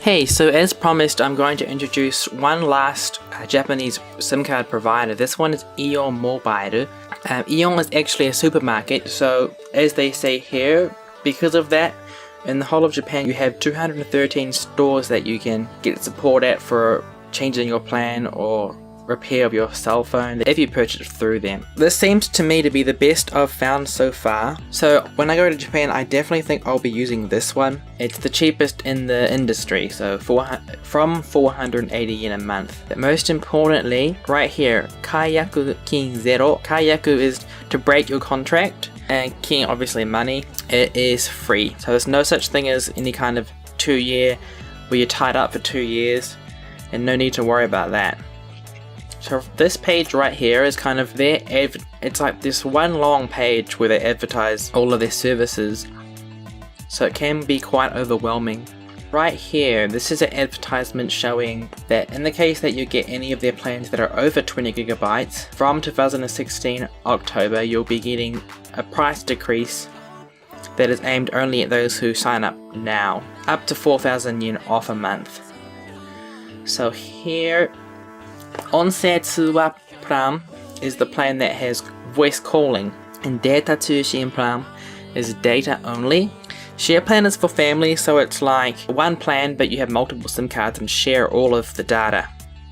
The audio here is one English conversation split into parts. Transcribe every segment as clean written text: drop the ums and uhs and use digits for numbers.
Hey, so as promised, I'm going to introduce one last Japanese SIM card provider. This one is Aeon Mobile. Aeon is actually a supermarket, so as they say here, because of that, in the whole of Japan you have 213 stores that you can get support at for changing your plan or repair of your cell phone if you purchase it through them. This seems to me to be the best I've found so far. So when I go to Japan, I definitely think I'll be using this one. It's the cheapest in the industry, so from 480 yen a month. But most importantly, right here, Kaiyaku Kin Zero. Kaiyaku is to break your contract, and Kin obviously money. It is free. So there's no such thing as any kind of 2-year where you're tied up for 2 years, and no need to worry about that. So this page right here is kind of their it's like this one long page where they advertise all of their services, so it can be quite overwhelming. Right here, this is an advertisement showing that in the case that you get any of their plans that are over 20 gigabytes, from 2016 October you'll be getting a price decrease that is aimed only at those who sign up now, up to 4,000 yen off a month. So here, Onsatsuwa Plan is the plan that has voice calling, and Data Tsushin Plan is data only. Share plan is for family, so it's like one plan but you have multiple SIM cards and share all of the data.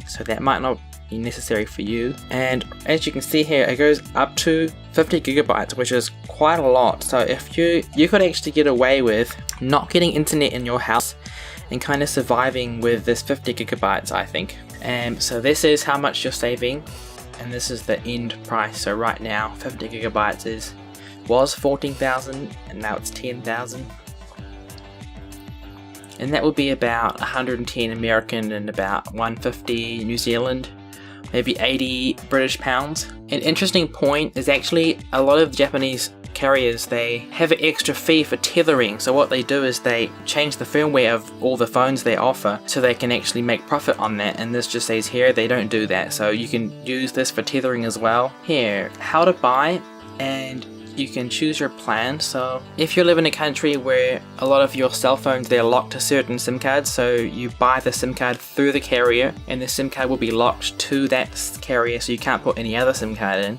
So that might not be necessary for you. And as you can see here, it goes up to 50 gigabytes, which is quite a lot. So if you could actually get away with not getting internet in your house and kind of surviving with this 50 gigabytes, I think. So this is how much you're saving, and this is the end price. So right now 50 gigabytes was 14,000 and now it's 10,000, and that would be about 110 American and about 150 New Zealand, maybe 80 British pounds. An interesting point is actually a lot of Japanese carriers, they have an extra fee for tethering. So what they do is they change the firmware of all the phones they offer so they can actually make profit on that, and this just says here they don't do that. So you can use this for tethering as well. Here, how to buy, and you can choose your plan. So if you live in a country where a lot of your cell phones, they're locked to certain SIM cards, so you buy the SIM card through the carrier and the SIM card will be locked to that carrier, so you can't put any other SIM card in.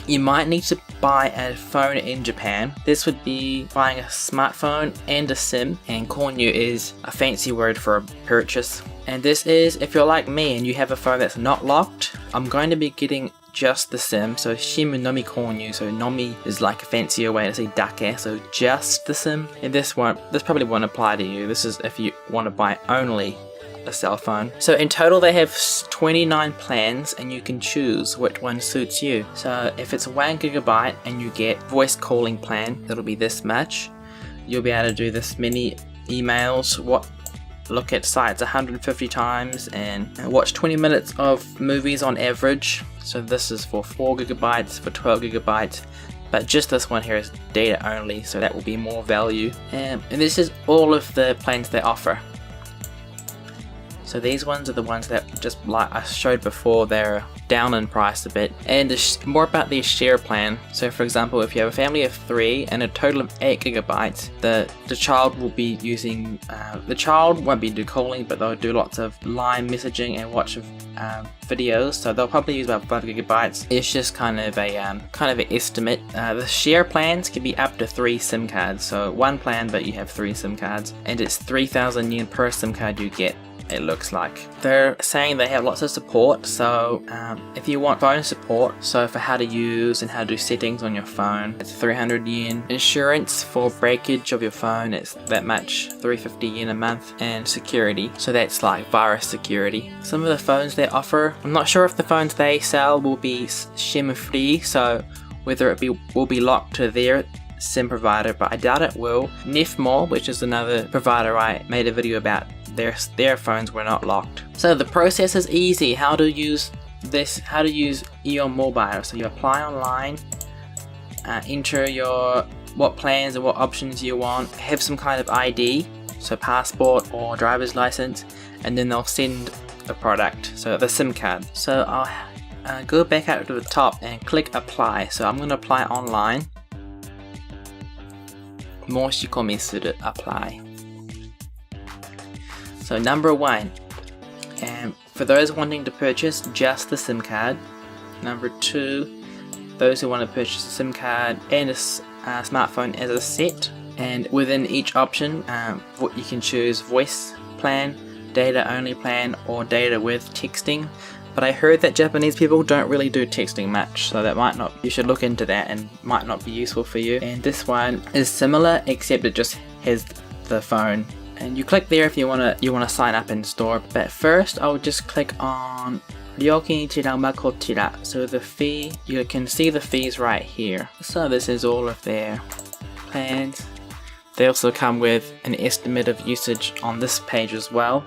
You might need to buy a phone in Japan. This would be buying a smartphone and a SIM, and konyu is a fancy word for a purchase. And this is if you're like me and you have a phone that's not locked. I'm going to be getting just the SIM, so shimu nomi konyu, so nomi is like a fancier way to say dake, so just the SIM. And this probably won't apply to you. This is if you want to buy only a cell phone. So in total they have 29 plans, and you can choose which one suits you. So if it's 1 gigabyte and you get voice calling plan, that'll be this much. You'll be able to do this many emails, look at sites 150 times, and watch 20 minutes of movies on average. So this is for 4 gigabytes, for 12 gigabytes, but just this one here is data only, so that will be more value. And this is all of the plans they offer. So these ones are the ones that, just like I showed before, they're down in price a bit. And more about their share plan. So for example, if you have a family of 3 and a total of 8 gigabytes, the child will be using, the child won't be do calling, but they'll do lots of line messaging and watch videos. So they'll probably use about 5 gigabytes. It's just kind of an estimate. The share plans can be up to 3 SIM cards. So one plan, but you have 3 SIM cards, and it's 3,000 yen per SIM card you get. It looks like. They're saying they have lots of support, so if you want phone support, so for how to use and how to do settings on your phone, it's 300 yen. Insurance for breakage of your phone, it's that much, 350 yen a month. And security, so that's like virus security. Some of the phones they offer, I'm not sure if the phones they sell will be SIM free, so whether it will be locked to their SIM provider, but I doubt it will. Nefmo, which is another provider I made a video about, their phones were not locked. So the process is easy. How to use Aeon Mobile. So you apply online, enter what plans and what options you want, have some kind of ID, so passport or driver's license, and then they'll send the product, so the SIM card. So I'll go back out to the top and click apply. So I'm going to apply online. 申し込みする apply. So number 1, for those wanting to purchase just the SIM card. Number 2, those who want to purchase a SIM card and a smartphone as a set. And within each option, you can choose voice plan, data only plan, or data with texting. But I heard that Japanese people don't really do texting much, so that might not, you should look into that and might not be useful for you. And this one is similar, except it just has the phone. And you click there if you wanna sign up in store. But first I'll just click on Ryokin Chirama Kochira. So the fee, you can see the fees right here. So this is all of their plans. They also come with an estimate of usage on this page as well.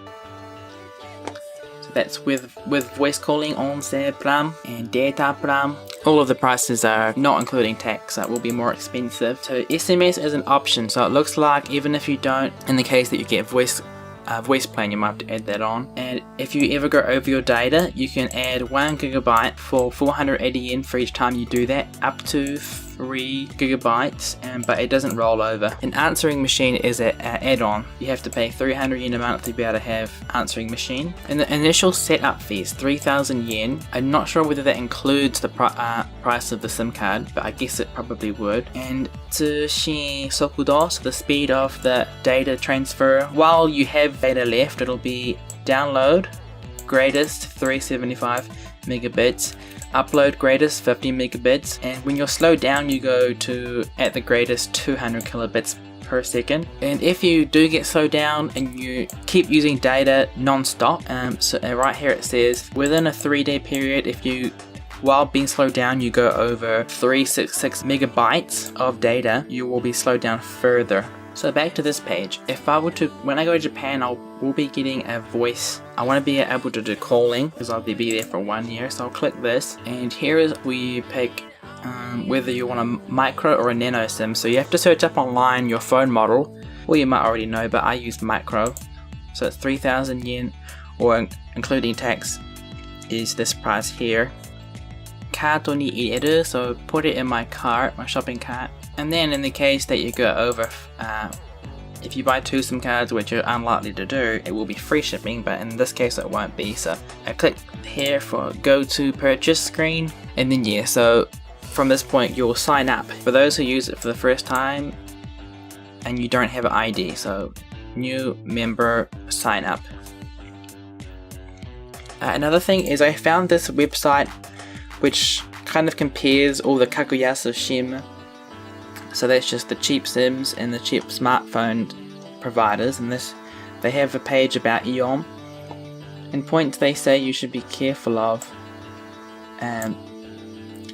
So that's with voice calling, onsen plan, and data plan. All of the prices are not including tax, so it will be more expensive. So SMS is an option, so it looks like even if you don't, in the case that you get voice plan, you might have to add that on. And if you ever go over your data, you can add 1 gigabyte for 480 yen for each time you do that, up to 3 gigabytes, but it doesn't roll over. An answering machine is an add-on. You have to pay 300 yen a month to be able to have answering machine. And the initial setup fee is 3,000 yen. I'm not sure whether that includes the price of the SIM card, but I guess it probably would. And Tsushin Sokudo, so the speed of the data transfer, while you have data left, it'll be download greatest 375 megabits, upload greatest 50 megabits, and when you're slowed down you go to at the greatest 200 kilobits per second. And if you do get slowed down and you keep using data non-stop, so right here it says within a 3-day period, if you while being slowed down you go over 366 megabytes of data, you will be slowed down further. So back to this page. If I were to, when I go to Japan, will be getting a voice. I want to be able to do calling because I'll be there for 1 year. So I'll click this, and here is where you pick whether you want a micro or a nano SIM. So you have to search up online your phone model. Well, you might already know, but I use micro. So it's 3,000 yen, or including tax, is this price here. Kato ni ireru, so put it in my cart, my shopping cart. And then in the case that you go over, if you buy 2 SIM cards, which you're unlikely to do, it will be free shipping, but in this case it won't be. So I click here for go to purchase screen, and then yeah, so from this point you'll sign up. For those who use it for the first time and you don't have an ID, so new member sign up. Another thing is I found this website which kind of compares all the kakuyasu SIM. So that's just the cheap SIMs and the cheap smartphone providers, and this they have a page about Aeon and points they say you should be careful of.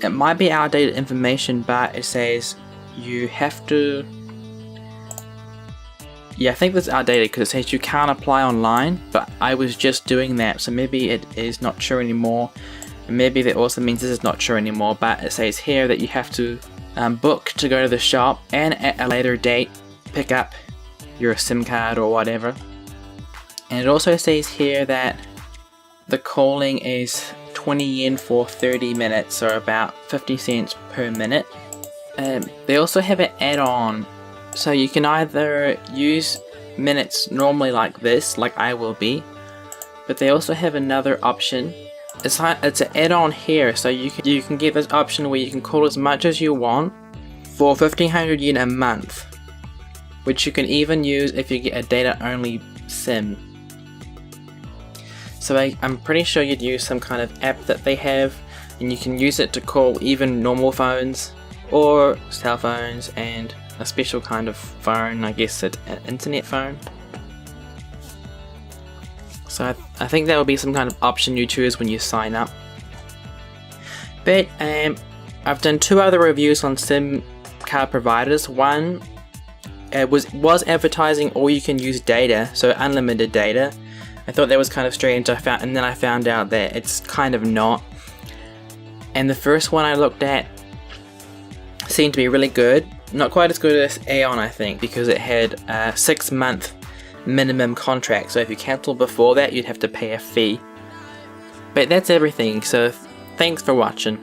It might be outdated information, but it says you have to, yeah, I think that's outdated because it says you can't apply online, but I was just doing that, so maybe it is not true anymore, and maybe that also means this is not true anymore. But it says here that you have to book to go to the shop and at a later date pick up your SIM card or whatever. And it also says here that the calling is 20 yen for 30 minutes, or about 50 cents per minute. They also have an add-on, so you can either use minutes normally like this, like I will be, but they also have another option. It's an add-on here, so you can get this option where you can call as much as you want for 1,500 yen a month, which you can even use if you get a data-only SIM. So I'm pretty sure you'd use some kind of app that they have, and you can use it to call even normal phones or cell phones and a special kind of phone, I guess an internet phone. So I think that will be some kind of option you choose when you sign up. But I've done 2 other reviews on SIM card providers. One was advertising all you can use data, so unlimited data. I thought that was kind of strange, and then I found out that it's kind of not. And the first one I looked at seemed to be really good. Not quite as good as Aeon, I think, because it had a 6-month minimum contract, so if you cancel before that you'd have to pay a fee. But that's everything, so thanks for watching.